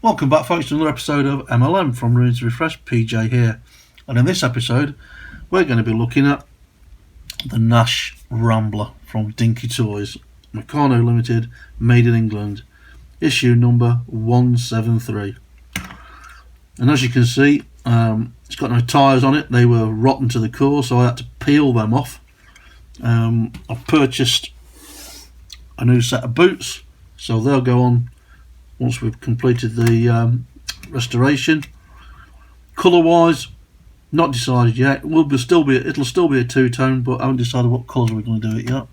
Welcome back, folks, to another episode of MLM from Ruins to Refresh. PJ here, and in this episode we're going to be looking at the Nash Rambler from Dinky Toys, Meccano Limited, made in England, issue number 173. And as you can see, it's got no tyres on it. They were rotten to the core, so I had to peel them off. I've purchased a new set of boots, so they'll go on once we've completed the restoration. Colour wise, not decided yet. It'll still be a two-tone, but I haven't decided what colours we're going to do it yet.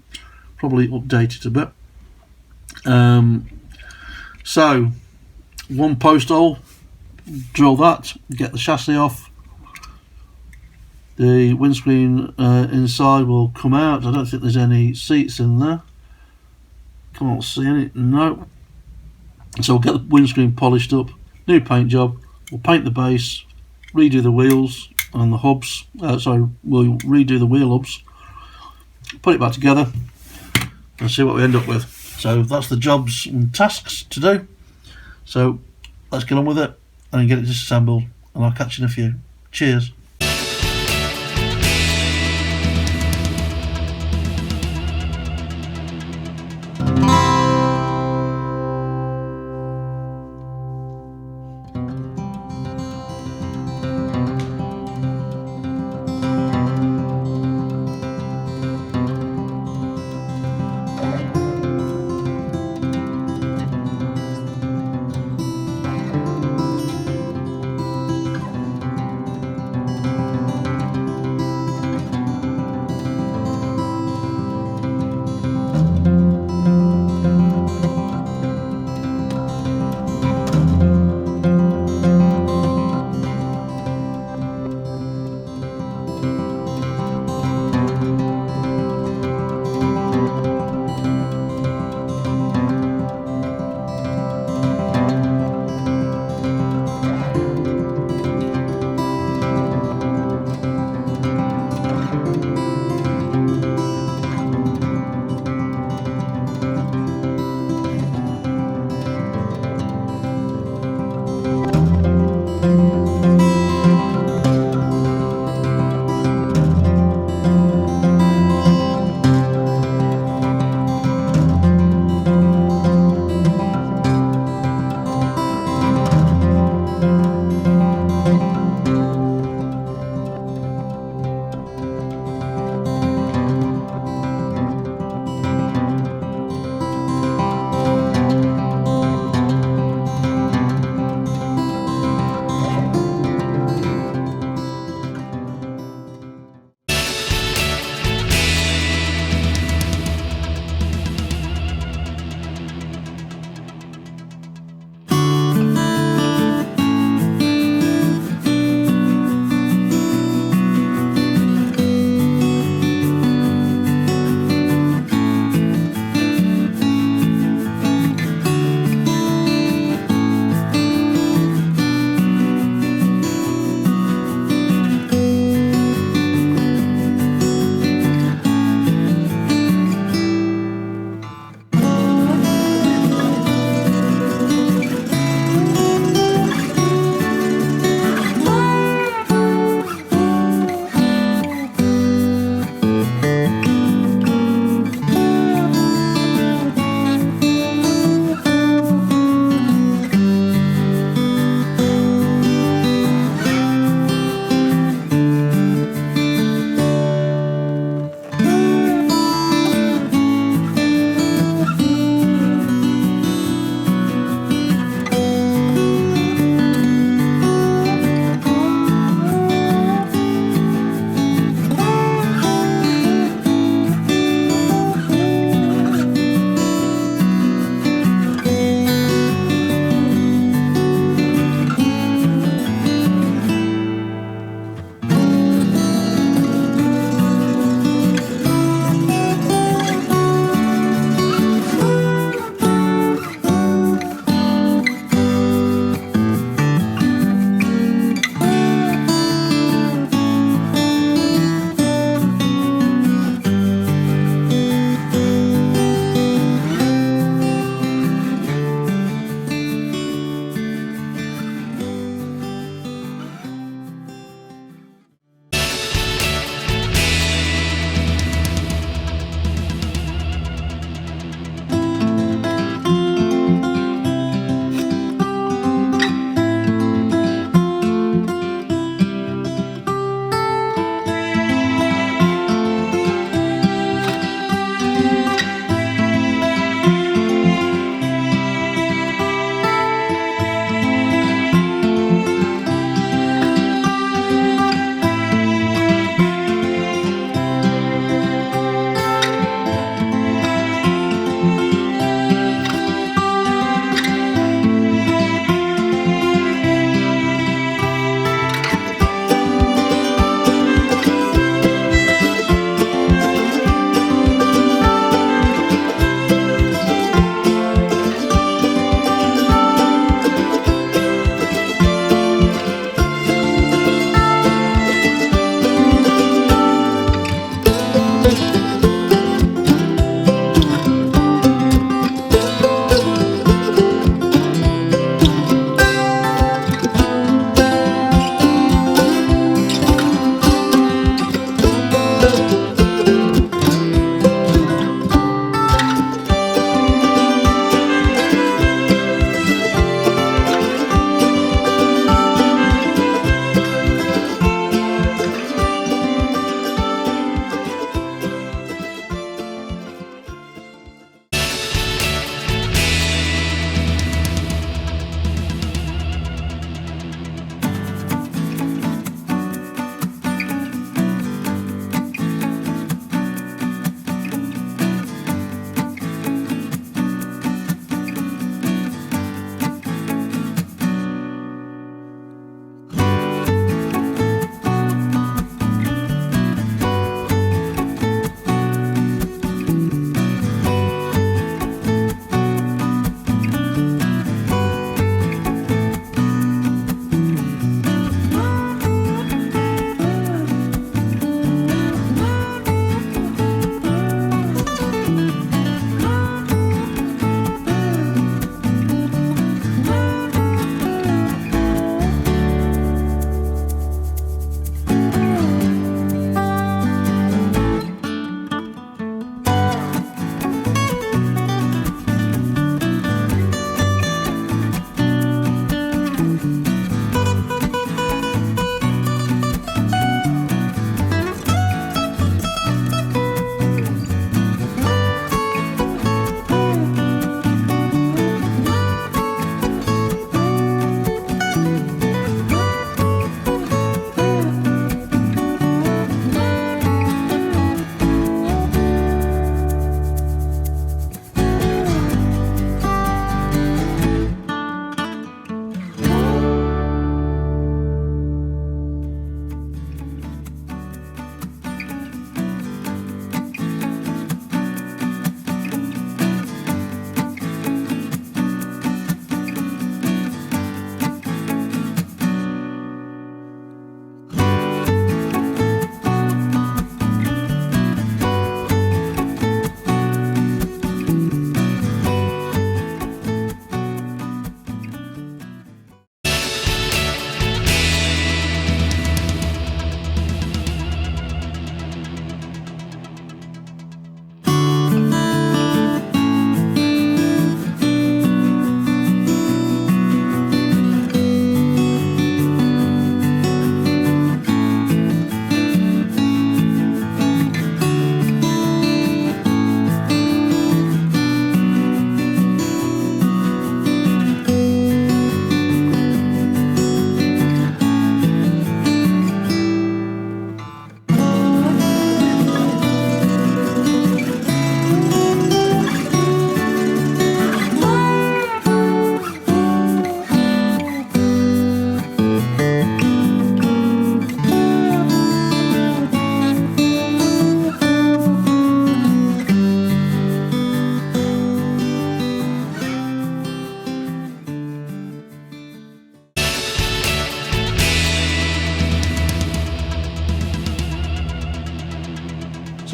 Probably update it a bit. So one post hole, drill that, get the chassis off. The windscreen inside will come out. I don't think there's any seats in there. Can't see any. No. So we'll get the windscreen polished up, new paint job, we'll paint the base, redo the wheels and the hubs, we'll redo the wheel hubs, put it back together and see what we end up with. So that's the jobs and tasks to do. So let's get on with it and get it disassembled, and I'll catch you in a few. Cheers.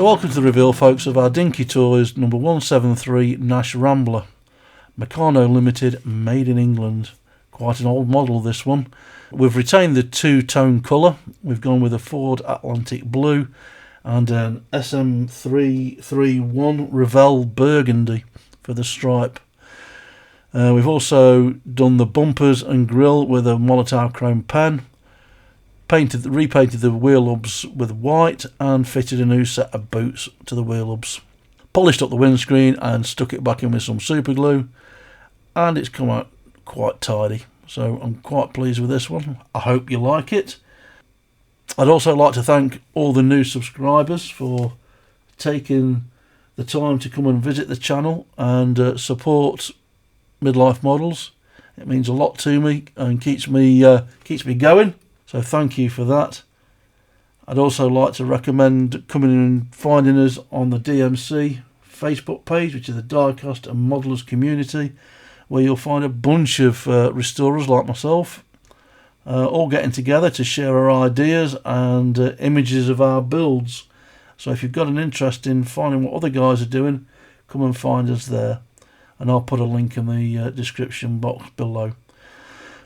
So welcome to the reveal, folks, of our Dinky Toys number 173 Nash Rambler. Meccano Limited, made in England. Quite an old model, this one. We've retained the two-tone colour. We've gone with a Ford Atlantic Blue and an SM331 Revell Burgundy for the stripe. We've also done the bumpers and grille with a Molotow chrome pen. Repainted the wheel hubs with white and fitted a new set of boots to the wheel hubs. Polished up the windscreen and stuck it back in with some super glue, and it's come out quite tidy. So I'm quite pleased with this one. I hope you like it. I'd also like to thank all the new subscribers for taking the time to come and visit the channel and support Midlife Models. It means a lot to me and keeps me going. So thank you for that. I'd also like to recommend coming and finding us on the DMC Facebook page, which is the Diecast and Modelers community, where you'll find a bunch of restorers like myself, all getting together to share our ideas and images of our builds. So if you've got an interest in finding what other guys are doing, come and find us there. And I'll put a link in the description box below.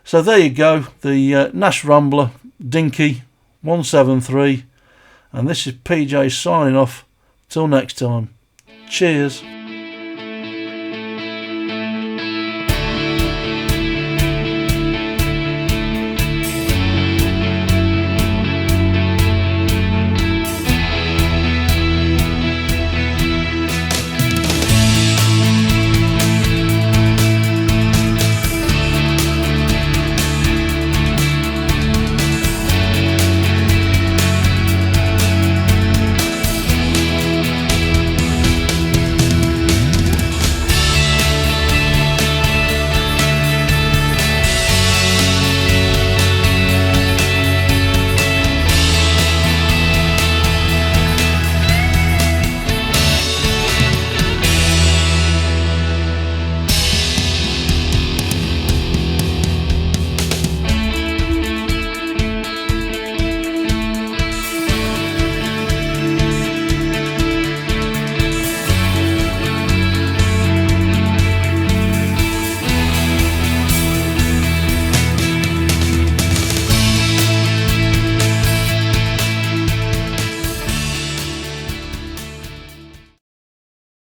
So there you go, the Nash Rambler Dinky 173, and this is PJ signing off. Till next time, cheers.